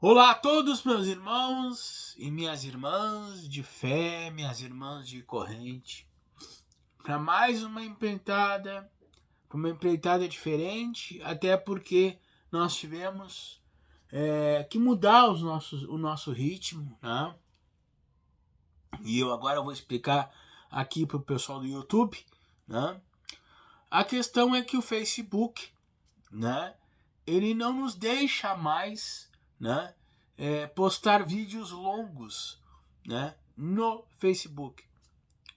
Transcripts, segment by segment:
Olá a todos, meus irmãos e minhas irmãs de fé, minhas irmãs de corrente, para mais uma empreitada diferente, até porque nós tivemos que mudar o nosso ritmo, né? E eu agora vou explicar aqui para o pessoal do YouTube, né? A questão é que o Facebook, né? Ele não nos deixa mais, né? Postar vídeos longos, né, no Facebook.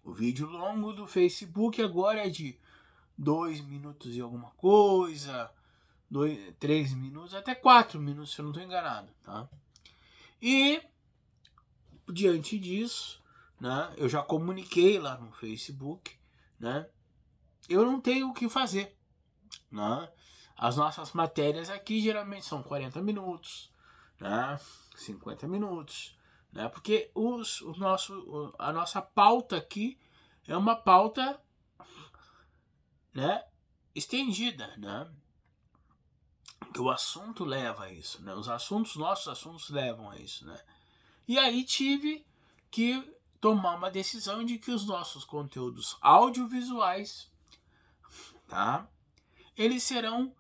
O vídeo longo do Facebook agora é de 2 minutos e alguma coisa, 3 minutos, até 4 minutos, se eu não estou enganado. Tá? E, diante disso, né, eu já comuniquei lá no Facebook, né, eu não tenho o que fazer. Né? As nossas matérias aqui geralmente são 40 minutos, né, 50 minutos, né, porque a nossa pauta aqui é uma pauta, né, estendida, né, que o assunto leva a isso, né, nossos assuntos levam a isso, né, e aí tive que tomar uma decisão de que os nossos conteúdos audiovisuais, tá, eles serão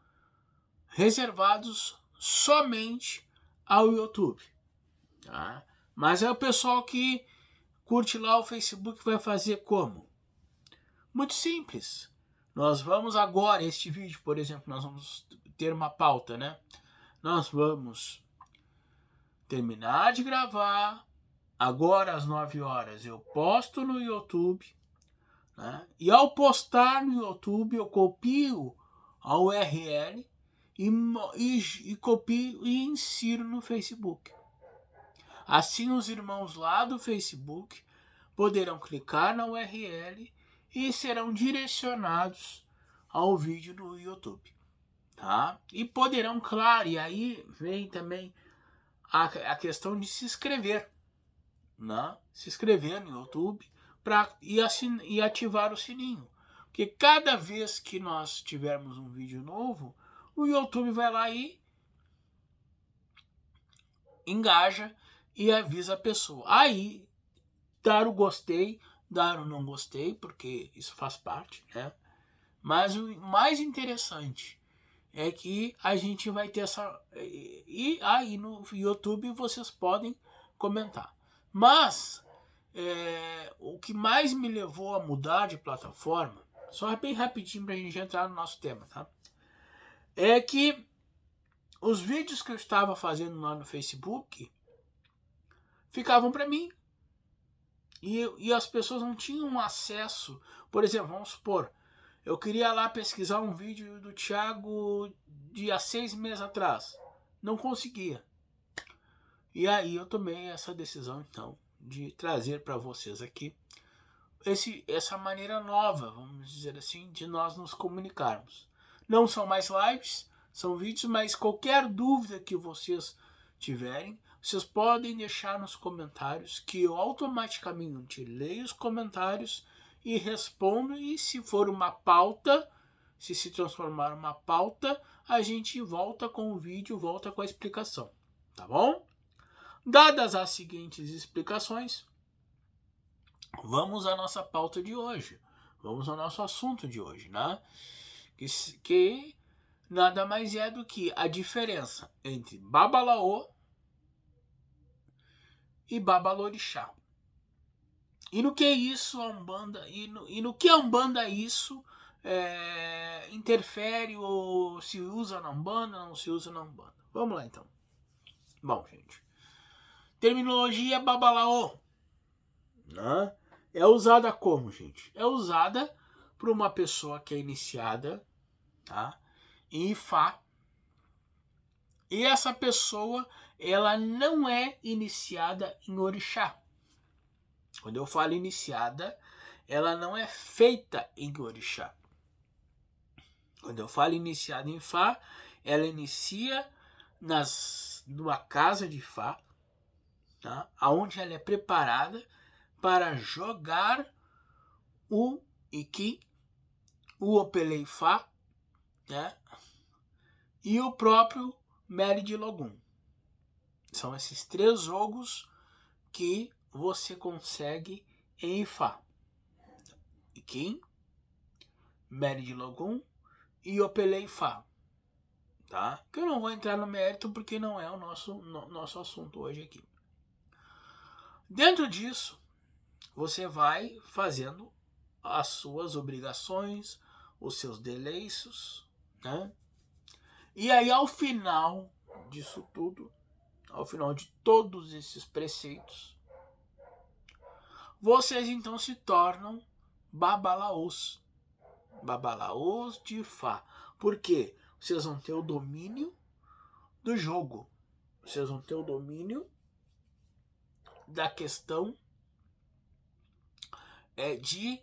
reservados somente ao YouTube, tá? Mas é o pessoal que curte lá o Facebook vai fazer como? Muito simples. Nós vamos agora, este vídeo, por exemplo, nós vamos ter uma pauta, né? Nós vamos terminar de gravar, agora às 9 horas eu posto no YouTube, né? E ao postar no YouTube eu copio a URL e copio e insiro no Facebook. Assim os irmãos lá do Facebook poderão clicar na URL e serão direcionados ao vídeo do YouTube. Tá? E poderão, claro, e aí vem também a questão de se inscrever. Né? Se inscrever no YouTube e ativar o sininho. Porque cada vez que nós tivermos um vídeo novo, o YouTube vai lá e engaja e avisa a pessoa. Aí, dar o gostei, dar o não gostei, porque isso faz parte, né? Mas o mais interessante é que a gente vai ter essa... E aí no YouTube vocês podem comentar. Mas o que mais me levou a mudar de plataforma, só bem rapidinho pra gente entrar no nosso tema, tá? É que os vídeos que eu estava fazendo lá no Facebook ficavam para mim. E as pessoas não tinham acesso. Por exemplo, vamos supor, eu queria lá pesquisar um vídeo do Thiago de há 6 meses atrás. Não conseguia. E aí eu tomei essa decisão, então, de trazer para vocês aqui essa maneira nova, vamos dizer assim, de nós nos comunicarmos. Não são mais lives, são vídeos, mas qualquer dúvida que vocês tiverem, vocês podem deixar nos comentários, que eu automaticamente leio os comentários e respondo, e se for uma pauta, se transformar uma pauta, a gente volta com o vídeo, volta com a explicação, tá bom? Dadas as seguintes explicações, vamos à nossa pauta de hoje. Vamos ao nosso assunto de hoje, né? Que nada mais é do que a diferença entre Babalaô e Babalorixá. E no que isso a Umbanda, e no que a Umbanda isso interfere, ou se usa na Umbanda, não se usa na Umbanda. Vamos lá então. Bom, gente. Terminologia Babalaô, né? É usada como, gente? É usada por uma pessoa que é iniciada, tá, em Ifá. E essa pessoa, ela não é iniciada em Orixá. Quando eu falo iniciada, ela não é feita em Orixá. Quando eu falo iniciada em Ifá, ela inicia numa casa de Ifá, tá, onde ela é preparada para jogar o Iki, o Opeleifá, né, e o próprio Mary de Logum. São esses 3 jogos que você consegue em Ifá. Iquim, Mary de Logum e Opelei Ifá. Tá? Que eu não vou entrar no mérito porque não é o nosso assunto hoje aqui. Dentro disso, você vai fazendo as suas obrigações, os seus deleiços, né? E aí ao final disso tudo, ao final de todos esses preceitos, vocês então se tornam babalaôs. Babalaôs de Ifá. Por quê? Vocês vão ter o domínio do jogo. Vocês vão ter o domínio da questão de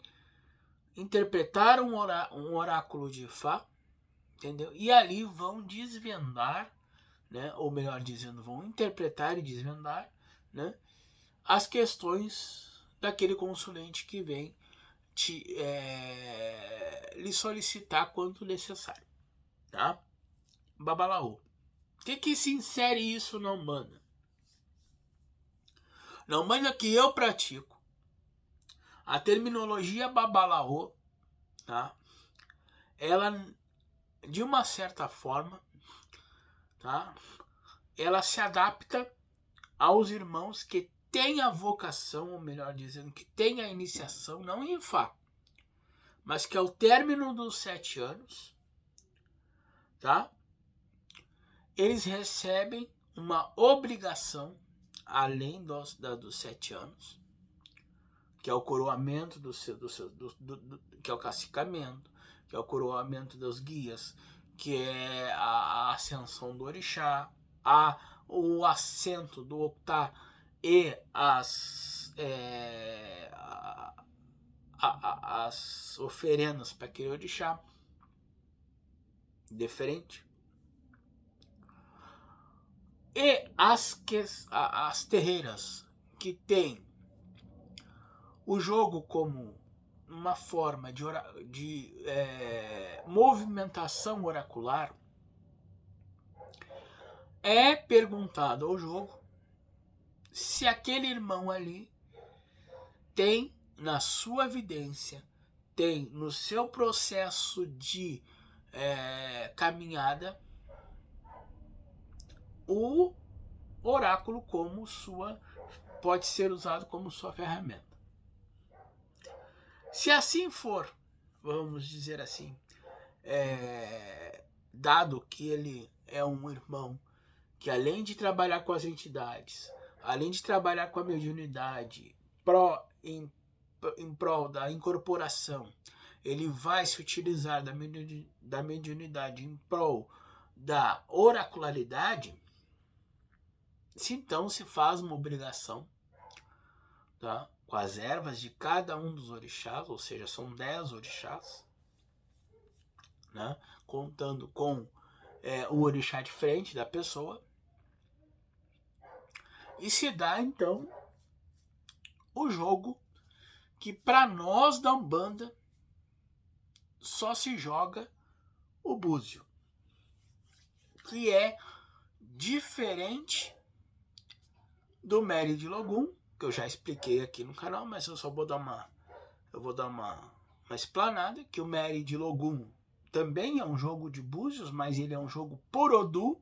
interpretar um oráculo de Ifá, entendeu? E ali vão desvendar, né? Ou melhor dizendo, vão interpretar e desvendar, né? As questões daquele consulente que vem lhe solicitar quanto necessário, tá? Babalaô. O que se insere isso na Umbanda? Na Umbanda que eu pratico, a terminologia babalaô, tá? Ela, de uma certa forma, tá? Ela se adapta aos irmãos que têm a vocação, ou melhor dizendo, que têm a iniciação, não em Ifá, mas que ao término dos 7 anos, tá? Eles recebem uma obrigação, além dos 7 anos, que é o coroamento que é o cacicamento, que é o coroamento dos guias, que é a ascensão do orixá, o assento do octá e as oferendas para aquele orixá diferente. E as terreiras que tem o jogo como uma forma de movimentação oracular, é perguntado ao jogo se aquele irmão ali tem na sua vidência, tem no seu processo de caminhada, o oráculo como pode ser usado como sua ferramenta. Se assim for, vamos dizer assim, dado que ele é um irmão que, além de trabalhar com as entidades, além de trabalhar com a mediunidade em prol da incorporação, ele vai se utilizar da mediunidade em prol da oracularidade, então se faz uma obrigação, tá? Com as ervas de cada um dos orixás, ou seja, são 10 orixás, né? Contando com o orixá de frente da pessoa, e se dá então o jogo que para nós da Umbanda só se joga o búzio, que é diferente do Mary de Logum, que eu já expliquei aqui no canal, mas eu só vou dar uma explanada, que o Mary de Logum também é um jogo de búzios, mas ele é um jogo por Odu,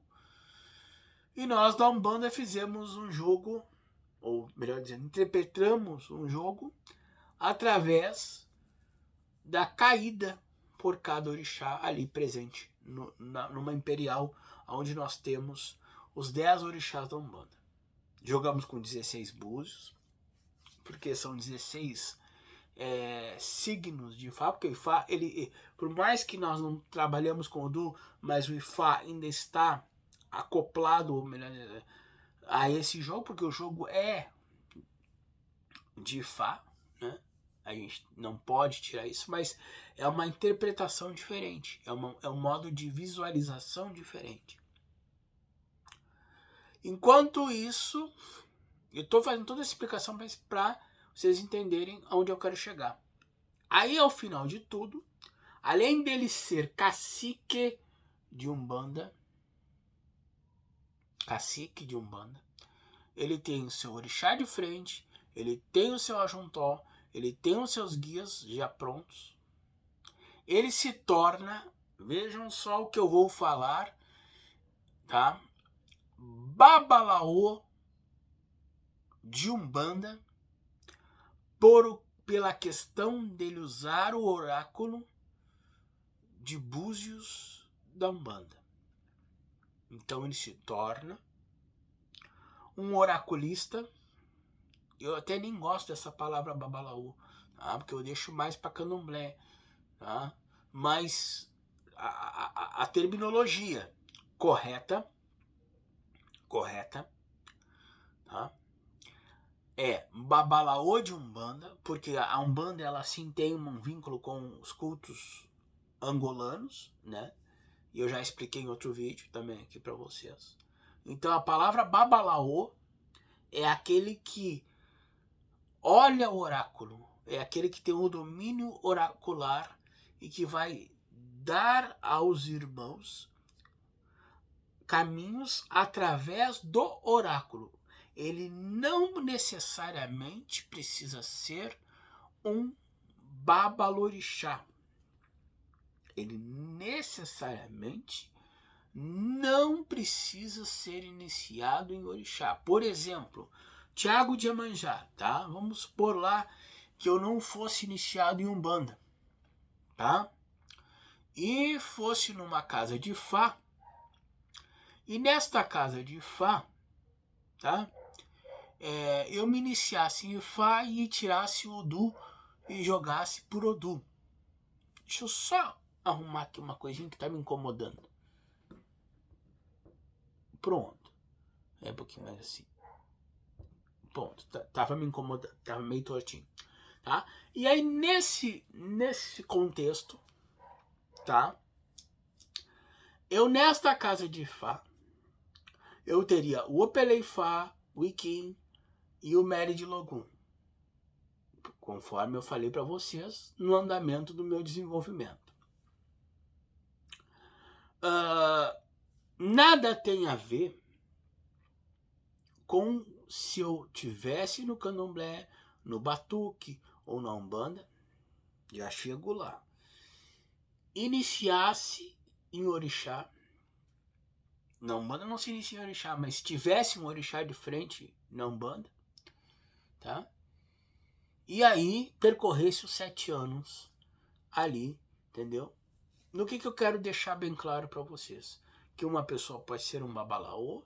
e nós da Umbanda fizemos um jogo, ou melhor dizendo, interpretamos um jogo através da caída por cada orixá ali presente numa imperial, onde nós temos os 10 orixás da Umbanda. Jogamos com 16 búzios, porque são 16 signos de Ifá, porque o Ifá, por mais que nós não trabalhamos com o Odu, mas o Ifá ainda está acoplado a esse jogo, porque o jogo é de Ifá, né? A gente não pode tirar isso, mas é uma interpretação diferente, é um modo de visualização diferente. Enquanto isso, eu estou fazendo toda essa explicação para vocês entenderem aonde eu quero chegar. Aí, ao final de tudo, além dele ser cacique de Umbanda, ele tem o seu orixá de frente, ele tem o seu ajuntó, ele tem os seus guias já prontos. Ele se torna, vejam só o que eu vou falar, tá? Babalaô de Umbanda pela questão dele usar o oráculo de Búzios da Umbanda. Então ele se torna um oraculista. Eu até nem gosto dessa palavra babalaô, tá? Porque eu deixo mais para candomblé, tá? Mas a terminologia correta, tá? É babalaô de Umbanda, porque a Umbanda ela sim tem um vínculo com os cultos angolanos, né? E eu já expliquei em outro vídeo também aqui para vocês. Então a palavra babalaô é aquele que olha o oráculo, é aquele que tem o domínio oracular e que vai dar aos irmãos caminhos através do oráculo. Ele não necessariamente precisa ser um babalorixá. Ele necessariamente não precisa ser iniciado em orixá. Por exemplo, Tiago de Iemanjá, tá? Vamos supor lá que eu não fosse iniciado em Umbanda, tá? E fosse numa casa de Fá. E nesta casa de Fá, tá? Eu me iniciasse em Fá e tirasse o Odu e jogasse por Odu. Deixa eu só arrumar aqui uma coisinha que tá me incomodando. Pronto. É um pouquinho mais assim. Pronto. Tava me incomodando. Tava meio tortinho. Tá? E aí nesse contexto, tá? Eu nesta casa de Fá, eu teria o Opelei Fá, o Iquim e o Meri de Logum. Conforme eu falei para vocês no andamento do meu desenvolvimento. Nada tem a ver com se eu tivesse no candomblé, no batuque ou na Umbanda, já chego lá. Iniciasse em orixá, na Umbanda não se inicia em orixá, mas tivesse um orixá de frente na Umbanda, tá? E aí percorresse os 7 anos ali, entendeu? No que eu quero deixar bem claro para vocês? Que uma pessoa pode ser um babalaô,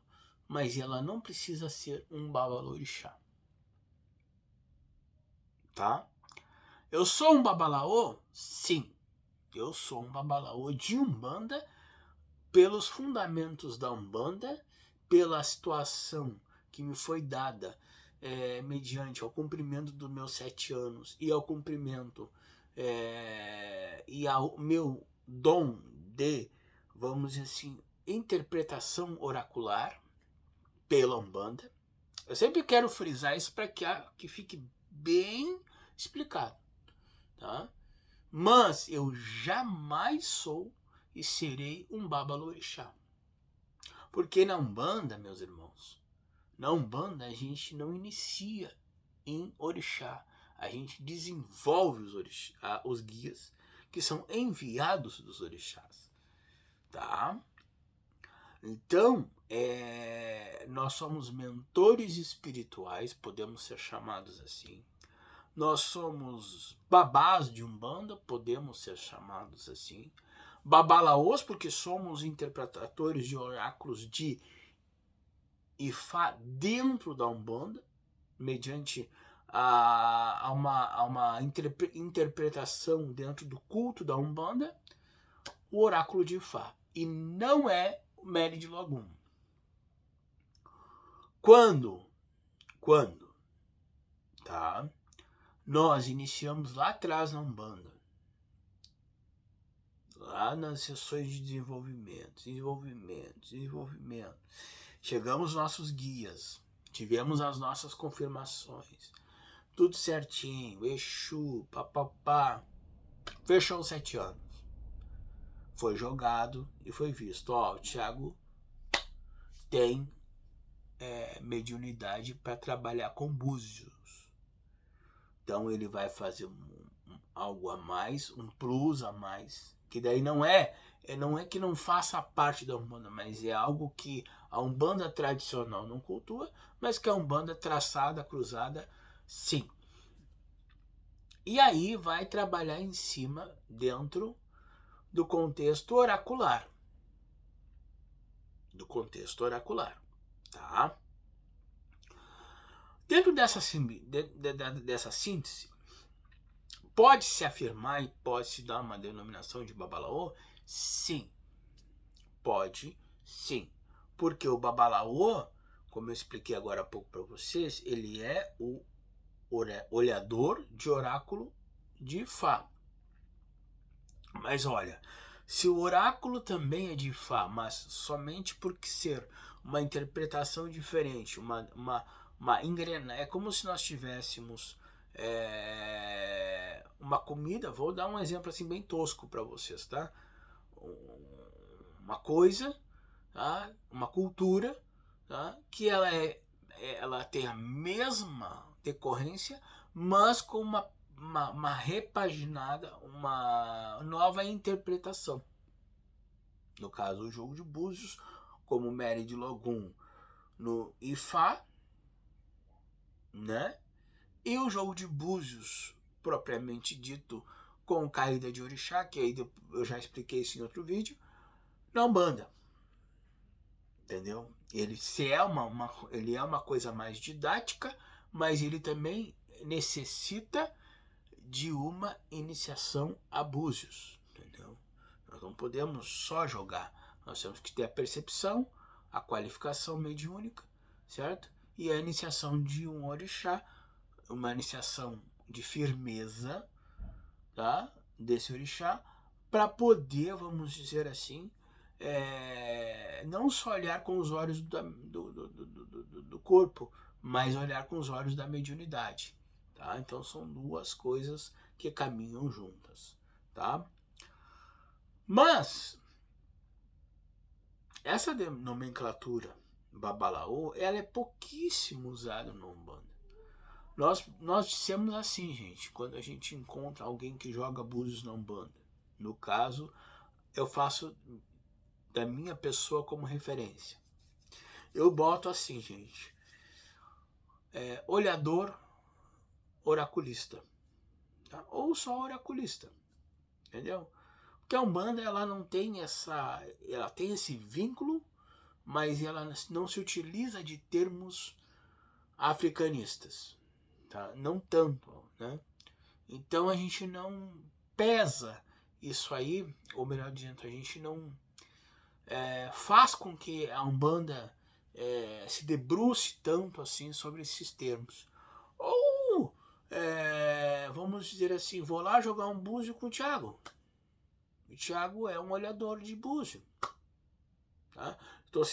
mas ela não precisa ser um babalorixá. Tá? Eu sou um babalaô? Sim. Eu sou um babalaô de Umbanda, pelos fundamentos da Umbanda, pela situação que me foi dada mediante ao cumprimento dos meus 7 anos e ao cumprimento e ao meu dom de, vamos dizer assim, interpretação oracular pela Umbanda. Eu sempre quero frisar isso para que fique bem explicado, tá? Mas eu jamais sou e serei um babalorixá. Porque na Umbanda, meus irmãos, na Umbanda a gente não inicia em orixá. A gente desenvolve os guias que são enviados dos orixás. Tá? Então, nós somos mentores espirituais, podemos ser chamados assim. Nós somos babás de Umbanda, podemos ser chamados assim. Babalaôs, porque somos interpretadores de oráculos de Ifá dentro da Umbanda, mediante a uma interpretação dentro do culto da Umbanda, o oráculo de Ifá. E não é o Meri de Logum. Quando, tá? Nós iniciamos lá atrás na Umbanda, lá nas sessões de desenvolvimento. Chegamos nossos guias, tivemos as nossas confirmações, tudo certinho, Exu, papapá, fechou os 7 anos. Foi jogado e foi visto, o Thiago tem mediunidade para trabalhar com búzios. Então ele vai fazer algo a mais, um plus a mais, que daí não é que não faça parte da Umbanda, mas é algo que a Umbanda tradicional não cultua, mas que a Umbanda traçada, cruzada, sim. E aí vai trabalhar em cima, dentro do contexto oracular. Tá? Dentro dessa síntese, pode-se afirmar e pode-se dar uma denominação de Babalaô? Sim. Pode, sim. Porque o Babalaô, como eu expliquei agora há pouco para vocês, ele é o olhador de oráculo de Ifá. Mas olha, se o oráculo também é de Ifá, mas somente por ser uma interpretação diferente, uma engrenagem, é como se nós tivéssemos uma comida, vou dar um exemplo assim bem tosco para vocês, tá? Uma coisa, tá? Uma cultura, tá? Que ela tem a mesma decorrência, mas com uma repaginada, uma nova interpretação. No caso, o jogo de búzios, como Mary de Logum no Ifá, né? E o jogo de búzios, propriamente dito, com caída de orixá, que aí eu já expliquei isso em outro vídeo, na Umbanda. Entendeu? Ele é uma coisa mais didática, mas ele também necessita de uma iniciação a búzios. Entendeu? Nós não podemos só jogar. Nós temos que ter a percepção, a qualificação mediúnica, certo? E a iniciação de um orixá, uma iniciação de firmeza, tá? Desse orixá, para poder, vamos dizer assim, não só olhar com os olhos do corpo, mas olhar com os olhos da mediunidade. Tá? Então são duas coisas que caminham juntas. Tá? Mas essa nomenclatura Babalaô, ela é pouquíssimo usada no Umbanda. Nós dissemos assim, gente, quando a gente encontra alguém que joga búzios na Umbanda. No caso, eu faço da minha pessoa como referência. Eu boto assim, gente, olhador oraculista, tá? Ou só oraculista, entendeu? Porque a Umbanda, ela não tem ela tem esse vínculo, mas ela não se utiliza de termos africanistas, tá? Não tanto, né? Então a gente não pesa isso aí, ou melhor dizendo, a gente não faz com que a Umbanda se debruce tanto assim sobre esses termos. Ou, vamos dizer assim, vou lá jogar um búzio com o Thiago. O Thiago é um olhador de búzio. Tá? Estou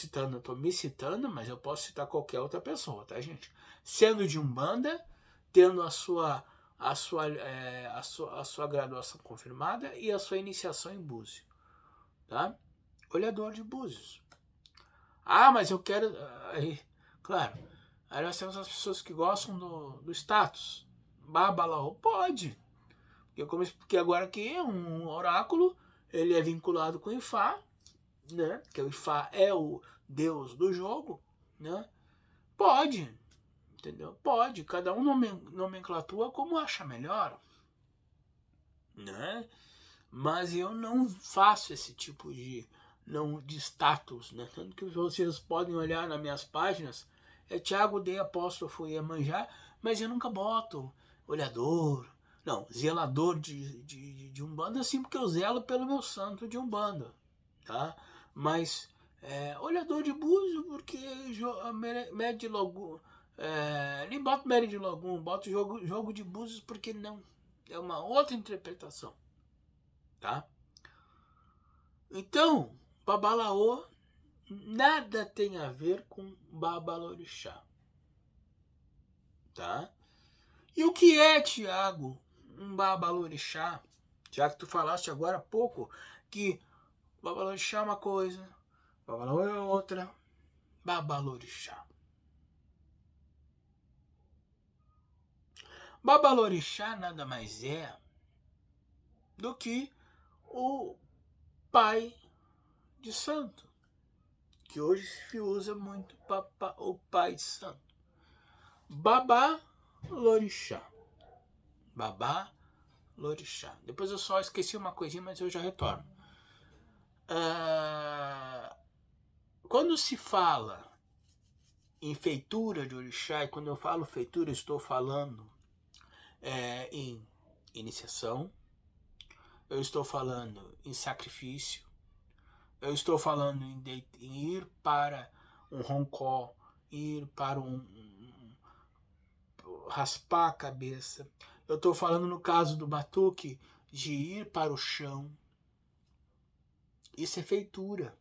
me citando, mas eu posso citar qualquer outra pessoa, tá, gente? Sendo de Umbanda, tendo a sua graduação confirmada e a sua iniciação em búzio. Tá? Olhador de búzios. Ah, mas eu quero... Aí, claro, aí nós temos as pessoas que gostam do status. Babalaô, pode. Porque agora que é um oráculo, ele é vinculado com o Ifá, né? Que o Ifá é o deus do jogo, né? Pode, entendeu? Pode. Cada um nomenclatura como acha melhor, né? Mas eu não faço esse tipo de status, né? Tanto que vocês podem olhar nas minhas páginas, Thiago D apóstrofo Iemanjá, mas eu nunca boto olhador, não, zelador de Umbanda, sim, porque eu zelo pelo meu santo de Umbanda, tá? Mas olhador de búzio, porque Mary de Logum, nem boto Mary de Logum, boto jogo de búzios, porque não, é uma outra interpretação. Tá? Então, Babalaô nada tem a ver com Babalorixá. Tá? E o que é, Tiago, um Babalorixá? Já que tu falaste agora há pouco que Babalorixá é uma coisa, Babalaô é outra. Babalorixá. Babalorixá nada mais é do que o pai de santo, que hoje se usa muito o pai de santo. Babalorixá. Babalorixá. Depois eu só esqueci uma coisinha, mas eu já retorno. Quando se fala em feitura de orixá, e quando eu falo feitura, eu estou falando em iniciação, eu estou falando em sacrifício, eu estou falando em ir para um roncó, ir para raspar a cabeça. Eu estou falando no caso do batuque de ir para o chão. Isso é feitura,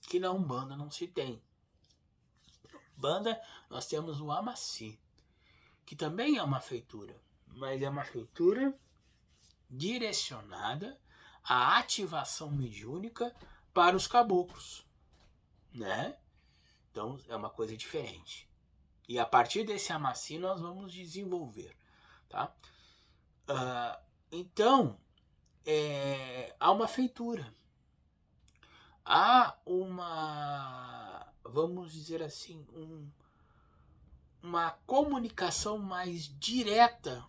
que na Umbanda não se tem. Umbanda nós temos o Amaci, que também é uma feitura, mas é uma feitura direcionada à ativação mediúnica para os caboclos, né? Então é uma coisa diferente. E a partir desse Amaci nós vamos desenvolver, tá? Então há uma feitura, há uma, vamos dizer assim, uma comunicação mais direta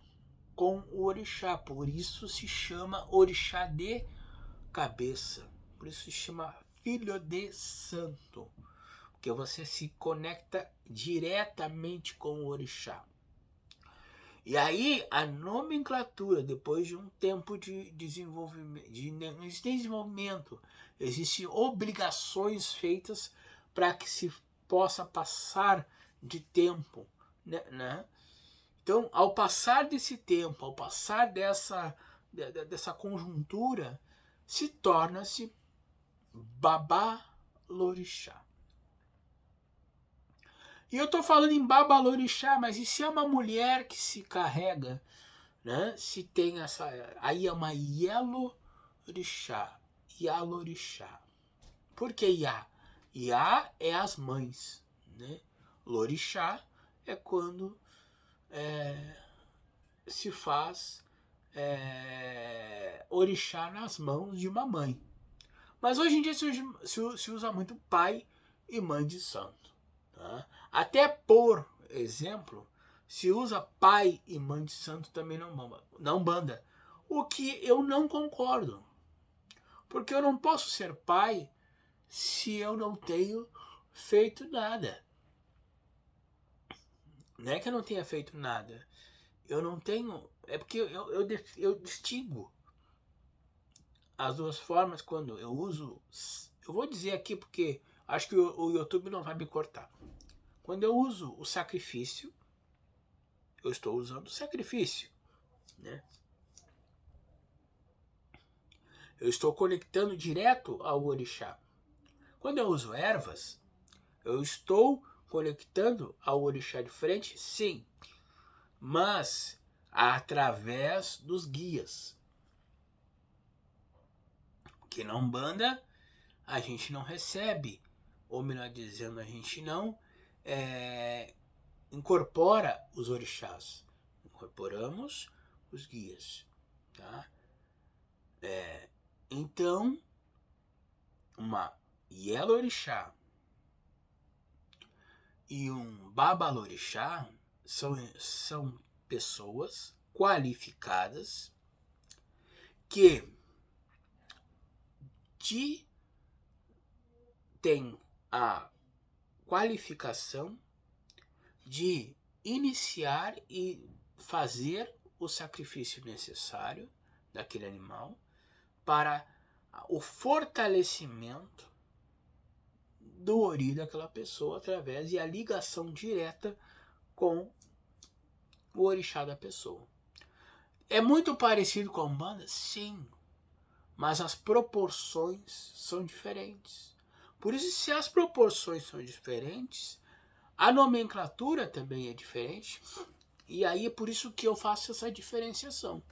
com o orixá, por isso se chama orixá de cabeça, por isso se chama filho de santo, porque você se conecta diretamente com o orixá. E aí a nomenclatura, depois de um tempo de desenvolvimento, existem obrigações feitas para que se possa passar de tempo, né? Então, ao passar desse tempo, ao passar dessa conjuntura, se torna-se Babalorixá. E eu estou falando em Babalorixá, mas e se é uma mulher que se carrega, né? Se tem essa, aí é uma Yelorixá, Yalorixá. Por que Iá? Iá é as mães, né? Lorixá é quando se faz orixá nas mãos de uma mãe. Mas hoje em dia se usa muito pai e mãe de santo. Tá? Até por exemplo, se usa pai e mãe de santo também na Umbanda. O que eu não concordo. Porque eu não posso ser pai se eu não tenho feito nada. Não é que eu não tenha feito nada. Eu não tenho... É porque eu distingo as duas formas quando eu uso... Eu vou dizer aqui porque acho que o YouTube não vai me cortar. Quando eu uso o sacrifício, eu estou usando o sacrifício, né? Eu estou conectando direto ao orixá. Quando eu uso ervas, eu estou conectando ao orixá de frente, sim, mas através dos guias. Porque na Umbanda a gente não recebe, ou melhor dizendo, a gente não incorpora os orixás, incorporamos os guias, tá? Então, uma Yelorixá e um Babalorixá são pessoas qualificadas que têm a qualificação de iniciar e fazer o sacrifício necessário daquele animal para o fortalecimento do ori daquela pessoa através e a ligação direta com o orixá da pessoa. É muito parecido com a Umbanda? Sim, mas as proporções são diferentes. Por isso, se as proporções são diferentes, a nomenclatura também é diferente, e aí é por isso que eu faço essa diferenciação.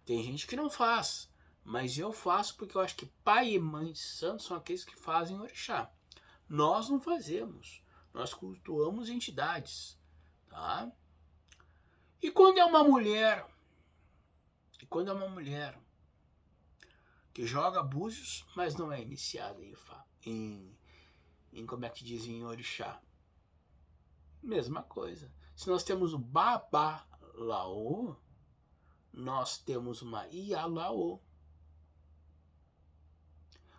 Tem gente que não faz, mas eu faço porque eu acho que pai e mãe de santo são aqueles que fazem orixá. Nós não fazemos, nós cultuamos entidades, tá? E quando é uma mulher, que joga búzios, mas não é iniciada em como é que diz, em orixá. Mesma coisa. Se nós temos o babalaô, nós temos uma ialaô.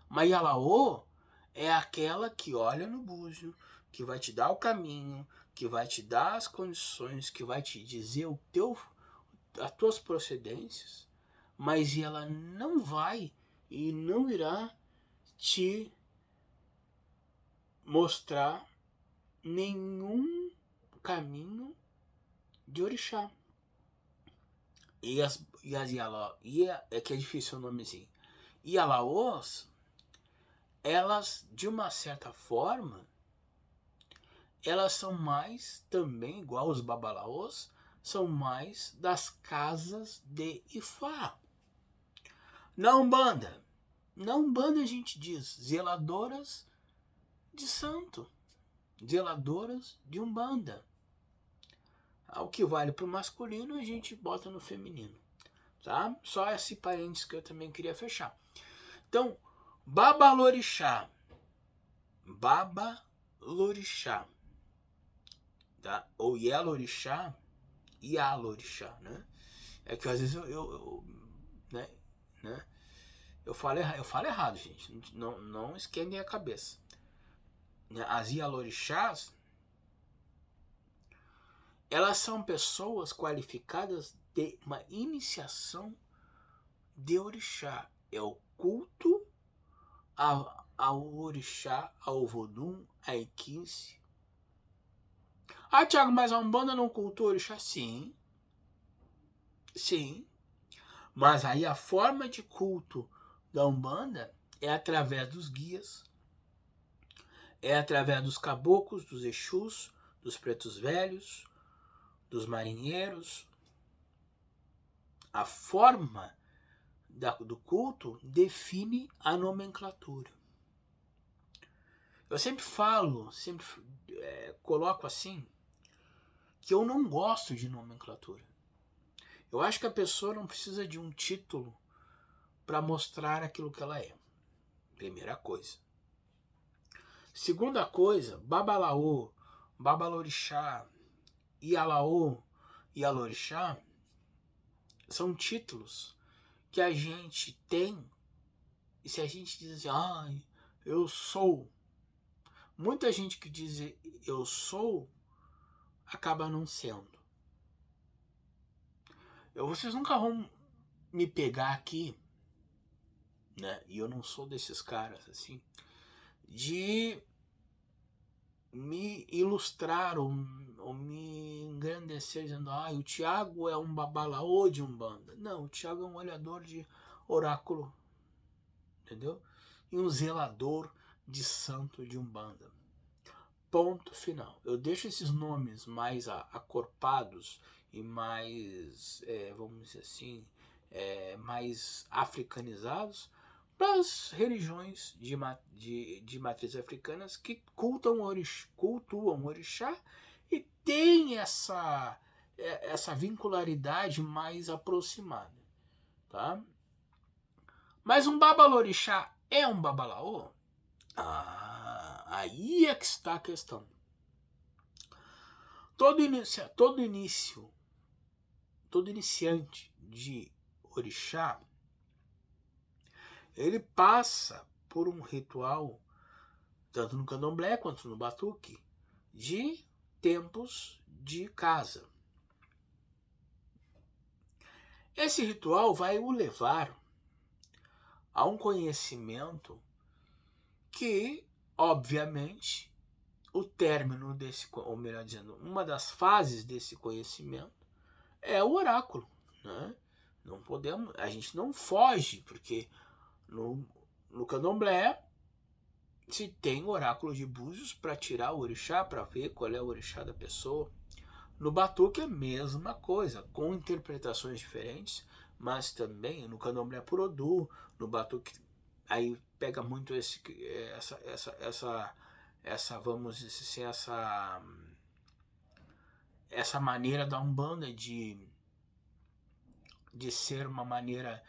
Uma ialaô é aquela que olha no búzio, que vai te dar o caminho, que vai te dar as condições, que vai te dizer as tuas procedências, mas ela não vai e não irá te mostrar nenhum caminho de orixá. É que é difícil o nomezinho. Ialaôs, elas, de uma certa forma, elas são mais também, igual os babalaôs, são mais das casas de Ifá. Na Umbanda a gente diz zeladoras de santo, zeladoras de Umbanda. O que vale para o masculino a gente bota no feminino, tá? Só esse parênteses que eu também queria fechar. Então, babalorixá, tá? Ou yelorixá, ialorixá, né? É que às vezes né? Eu falo errado, gente. Não esquentem a cabeça. As ialorixás, elas são pessoas qualificadas de uma iniciação de orixá. É o culto ao orixá, ao vodum, a equice. Tiago, mas a Umbanda não cultua orixá? Sim. Mas aí a forma de culto da Umbanda é através dos guias, é através dos caboclos, dos exus, dos pretos velhos, dos marinheiros. A forma do culto define a nomenclatura. Eu sempre falo, coloco assim, que eu não gosto de nomenclatura. Eu acho que a pessoa não precisa de um título para mostrar aquilo que ela é. Primeira coisa. Segunda coisa, babalaô, babalorixá, ialaô, ialorixá, são títulos que a gente tem, e se a gente diz assim, eu sou, muita gente que diz eu sou, acaba não sendo. Vocês nunca vão me pegar aqui, né? E eu não sou desses caras assim, de me ilustrar ou me engrandecer dizendo o Tiago é um babalaô de Umbanda. Não, o Tiago é um olhador de oráculo, entendeu? E um zelador de santo de Umbanda. Ponto final. Eu deixo esses nomes mais acorpados e mais, vamos dizer assim, mais africanizados para as religiões de matriz africanas que cultuam orixá e tem essa vincularidade mais aproximada, tá? Mas um babalorixá é um babalaô? Aí é que está a questão. Todo iniciante de orixá, ele passa por um ritual, tanto no candomblé quanto no batuque, de tempos de casa. Esse ritual vai o levar a um conhecimento que, obviamente, o término desse, ou melhor dizendo, uma das fases desse conhecimento é o oráculo, né? Não podemos, a gente não foge, porque no candomblé se tem oráculo de búzios para tirar o orixá, para ver qual é o orixá da pessoa. No batuque é a mesma coisa, com interpretações diferentes, mas também no candomblé por Odô, no batuque aí pega muito essa vamos dizer assim, essa maneira da Umbanda de ser uma maneira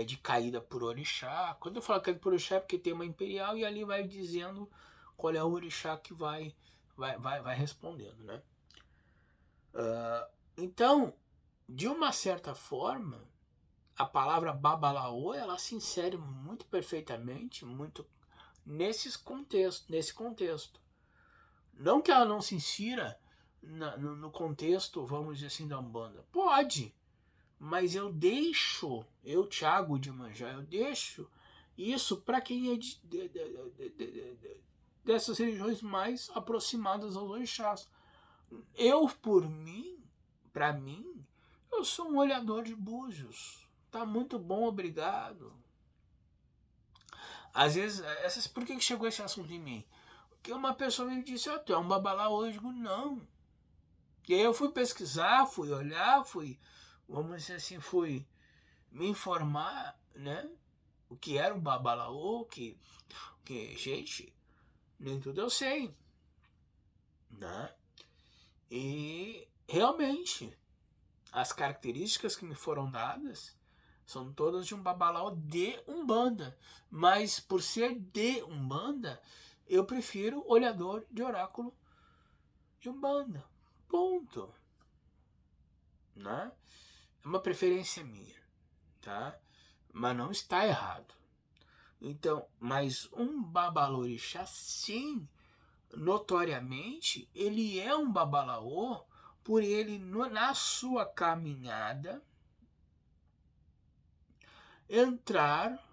de caída por orixá. Quando eu falo caída por orixá é porque tem uma imperial e ali vai dizendo qual é o orixá que vai respondendo, né? Então, de uma certa forma, a palavra babalaô, ela se insere muito perfeitamente, muito nesse contexto. Não que ela não se insira no contexto, vamos dizer assim, da Umbanda. Pode, mas eu, Thiago de Manjá, eu deixo isso para quem é dessas religiões mais aproximadas aos orixás. Para mim, eu sou um olhador de búzios. Tá muito bom, obrigado. Às vezes, por que chegou esse assunto em mim? Porque uma pessoa me disse, tu é um babalaô. Eu digo, não. E aí eu fui pesquisar, fui olhar, vamos dizer assim, fui me informar, né? O que era um babalaô, que gente, nem tudo eu sei, né? E realmente, as características que me foram dadas são todas de um babalaô de Umbanda. Mas por ser de Umbanda, eu prefiro olhador de oráculo de Umbanda. Ponto. Né? É uma preferência minha, tá? Mas não está errado. Então, mas um babalorixá, sim, notoriamente, ele é um babalaô por ele, na sua caminhada, entrar,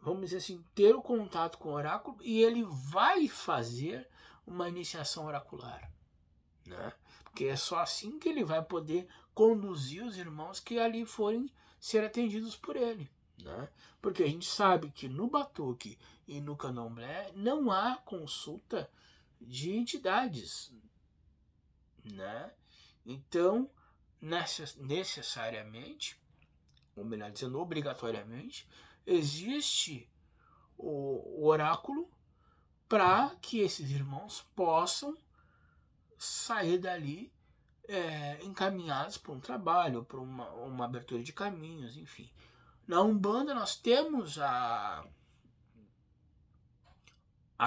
vamos dizer assim, ter o contato com o oráculo e ele vai fazer uma iniciação oracular, né? Porque é só assim que ele vai poder conduzir os irmãos que ali forem ser atendidos por ele, né? Porque a gente sabe que no Batuque e no Candomblé não há consulta de entidades, né? Então, necessariamente, ou melhor dizendo, obrigatoriamente, existe o oráculo para que esses irmãos possam sair dali encaminhados para um trabalho, para uma abertura de caminhos, enfim. Na Umbanda nós temos a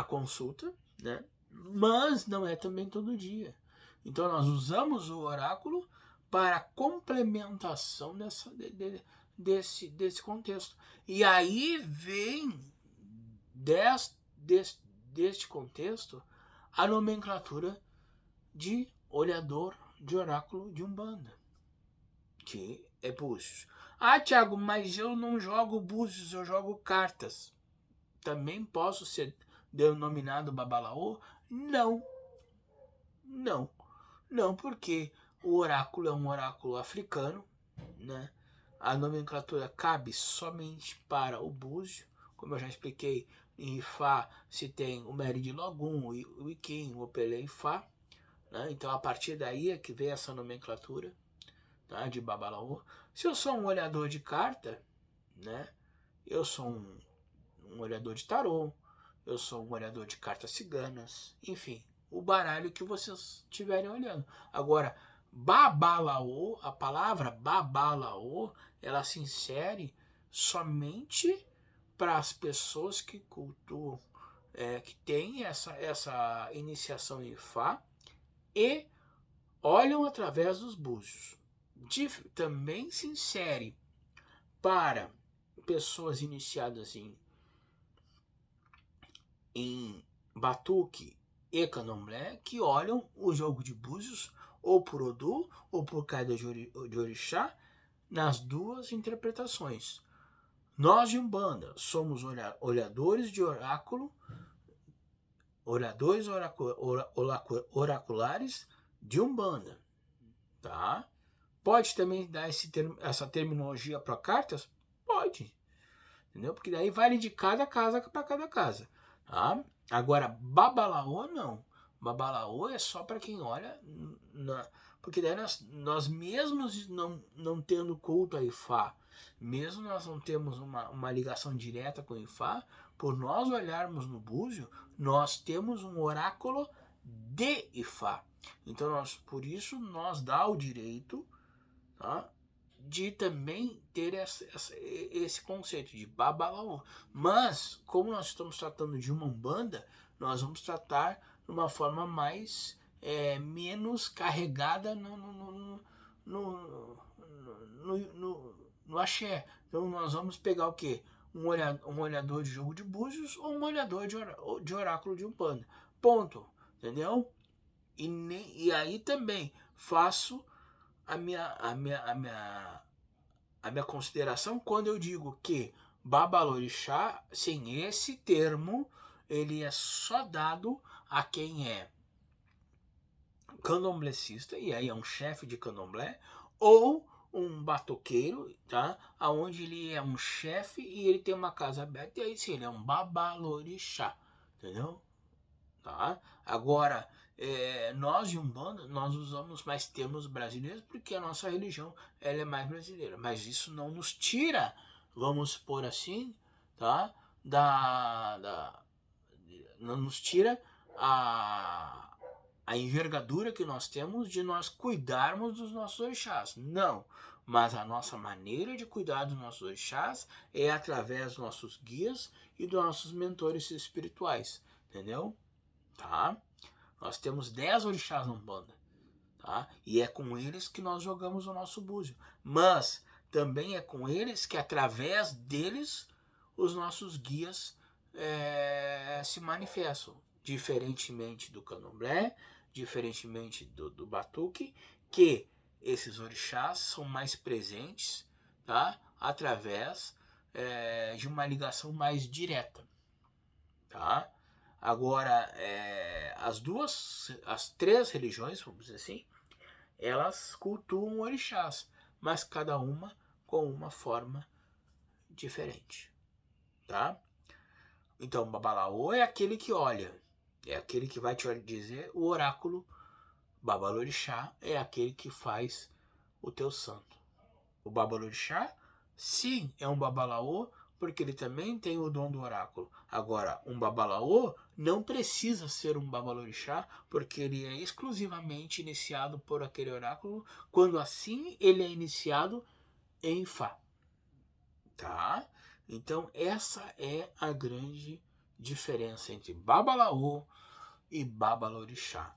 consulta, né? Mas não é também todo dia. Então nós usamos o oráculo para complementação desse contexto. E aí vem deste contexto a nomenclatura de olhador de oráculo de Umbanda, que é búzios. Ah, Thiago, mas eu não jogo búzios, eu jogo cartas. Também posso ser denominado babalaô? Não. Não. Não, porque o oráculo é um oráculo africano, né? A nomenclatura cabe somente para o búzio. Como eu já expliquei, em Ifá se tem o Meri de Logum, o Iquim, o Opelê Ifá. Né? Então, a partir daí é que vem essa nomenclatura, tá? De babalaô. Se eu sou um olhador de carta, né? Eu sou um olhador de tarô, eu sou um olhador de cartas ciganas, enfim, o baralho que vocês estiverem olhando. Agora, babalaô, a palavra babalaô, ela se insere somente para as pessoas que cultuam, que têm essa iniciação em Ifá e olham através dos búzios. Também se insere para pessoas iniciadas em Batuque e Candomblé que olham o jogo de búzios ou por Odu ou por caída de orixá nas duas interpretações. Nós de Umbanda somos olhadores de oráculo, olhadores oraculares de Umbanda, tá? Pode também dar essa terminologia para cartas? Pode, entendeu? Porque daí vale de cada casa para cada casa, tá? Agora, babalaô não. Babalaô é só para quem olha, porque daí nós mesmos não tendo culto a Ifá, mesmo nós não temos uma ligação direta com Ifá, por nós olharmos no búzio, nós temos um oráculo de Ifá. Então, por isso, nós dá o direito, tá, de também ter esse conceito de babalaô. Mas, como nós estamos tratando de uma umbanda, nós vamos tratar de uma forma mais menos carregada no axé. Então nós vamos pegar o quê? Um olhador de jogo de búzios ou um olhador de oráculo de umbanda. Ponto. Entendeu? E aí também faço a minha consideração quando eu digo que babalorixá, sim, esse termo, ele é só dado a quem é candomblecista, e aí é um chefe de candomblé, ou um batoqueiro, tá? Aonde ele é um chefe e ele tem uma casa aberta, e aí sim, ele é um babalorixá, entendeu? Tá? Agora, nós de Umbanda, nós usamos mais termos brasileiros porque a nossa religião ela é mais brasileira. Mas isso não nos tira, vamos por assim, tá? Não nos tira a envergadura que nós temos de nós cuidarmos dos nossos orixás. Não. Mas a nossa maneira de cuidar dos nossos orixás é através dos nossos guias e dos nossos mentores espirituais. Entendeu? Tá? Nós temos 10 orixás na Umbanda, tá? E é com eles que nós jogamos o nosso búzio. Mas também é com eles que, através deles, os nossos guias se manifestam. Diferentemente do candomblé, diferentemente do batuque, que esses orixás são mais presentes, tá? Através de uma ligação mais direta, tá? Agora, as três religiões, vamos dizer assim, elas cultuam orixás, mas cada uma com uma forma diferente, tá? Então, babalaô é aquele que olha, é aquele que vai te dizer o oráculo. Babalorixá é aquele que faz o teu santo. O babalorixá, sim, é um babalaô, porque ele também tem o dom do oráculo. Agora, um babalaô não precisa ser um babalorixá, porque ele é exclusivamente iniciado por aquele oráculo, quando assim ele é iniciado em Fá. Tá? Então, essa é a grande diferença entre babalaô e babalorixá.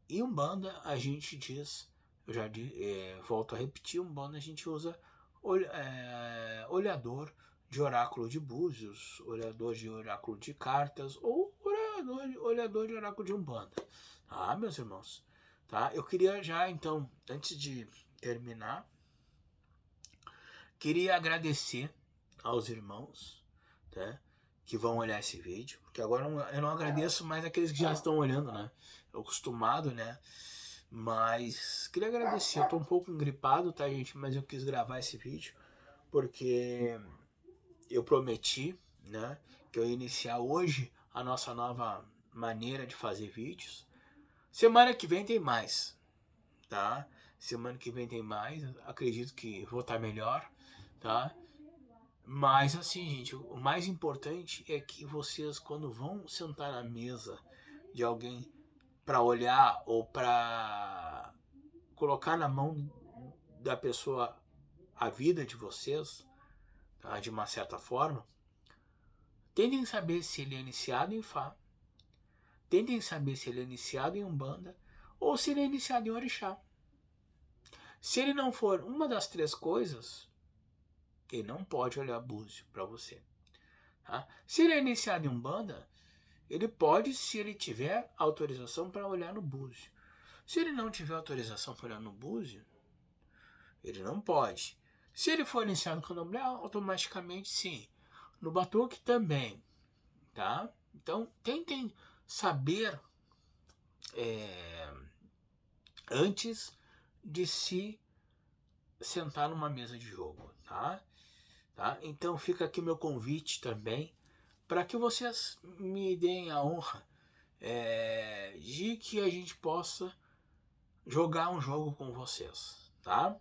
Em Umbanda, a gente diz, eu já volto a repetir, Umbanda a gente usa olhador de oráculo de búzios, olhador de oráculo de cartas ou olhador de oráculo de Umbanda. Tá, meus irmãos? Tá? Eu queria já, então, antes de terminar, queria agradecer aos irmãos, tá, que vão olhar esse vídeo, porque agora eu não agradeço mais aqueles que já estão olhando, né? Eu acostumado, né? Mas queria agradecer. Eu tô um pouco engripado, tá, gente? Mas eu quis gravar esse vídeo porque eu prometi, né, que eu ia iniciar hoje a nossa nova maneira de fazer vídeos. Semana que vem tem mais, tá? Semana que vem tem mais. Acredito que vou estar melhor, tá? Mas assim, gente, o mais importante é que vocês, quando vão sentar na mesa de alguém para olhar ou para colocar na mão da pessoa a vida de vocês, tá, de uma certa forma, tentem saber se ele é iniciado em Fá, tentem saber se ele é iniciado em Umbanda ou se ele é iniciado em Orixá. Se ele não for uma das três coisas, ele não pode olhar búzio para você. Tá? Se ele é iniciado em Umbanda, ele pode, se ele tiver autorização para olhar no búzio. Se ele não tiver autorização para olhar no búzio, ele não pode. Se ele for iniciado no candomblé, automaticamente sim. No batuque também, tá? Então, tentem saber antes de se sentar numa mesa de jogo, tá? Então, fica aqui meu convite também para que vocês me deem a honra de que a gente possa jogar um jogo com vocês, tá?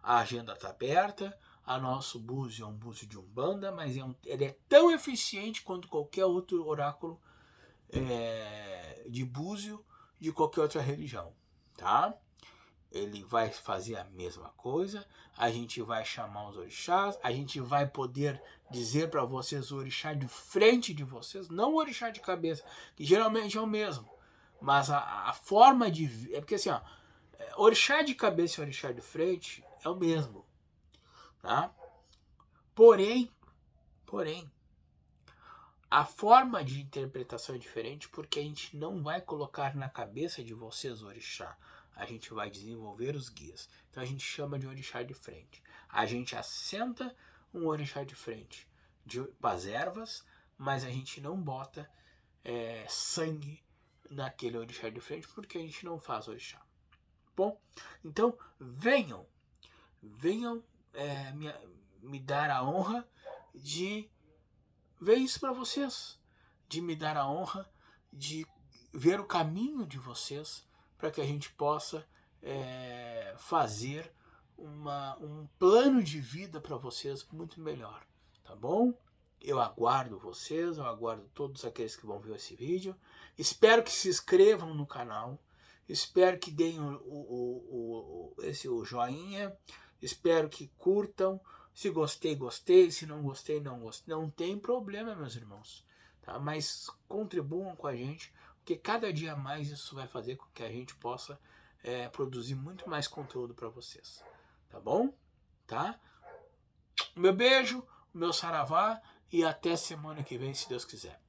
A agenda está aberta, a nosso búzio é um búzio de Umbanda, mas ele é tão eficiente quanto qualquer outro oráculo de búzio de qualquer outra religião, tá? Ele vai fazer a mesma coisa, a gente vai chamar os orixás, a gente vai poder dizer para vocês o orixá de frente de vocês, não o orixá de cabeça, que geralmente é o mesmo, mas a forma de... É porque assim, ó, orixá de cabeça e orixá de frente é o mesmo, tá? Porém, a forma de interpretação é diferente porque a gente não vai colocar na cabeça de vocês o orixá. A gente vai desenvolver os guias. Então a gente chama de orixá de frente. A gente assenta um orixá de frente para as ervas, mas a gente não bota sangue naquele orixá de frente porque a gente não faz orixá. Bom, então venham me dar a honra de ver isso para vocês, de me dar a honra de ver o caminho de vocês para que a gente possa fazer um plano de vida para vocês muito melhor, tá bom? Eu aguardo vocês, eu aguardo todos aqueles que vão ver esse vídeo. Espero que se inscrevam no canal, espero que deem o joinha, espero que curtam. Se gostei, gostei. Se não gostei, não gostei. Não tem problema, meus irmãos. Tá? Mas contribuam com a gente, porque cada dia mais isso vai fazer com que a gente possa produzir muito mais conteúdo para vocês. Tá bom? Tá? O meu beijo, o meu saravá e até semana que vem, se Deus quiser.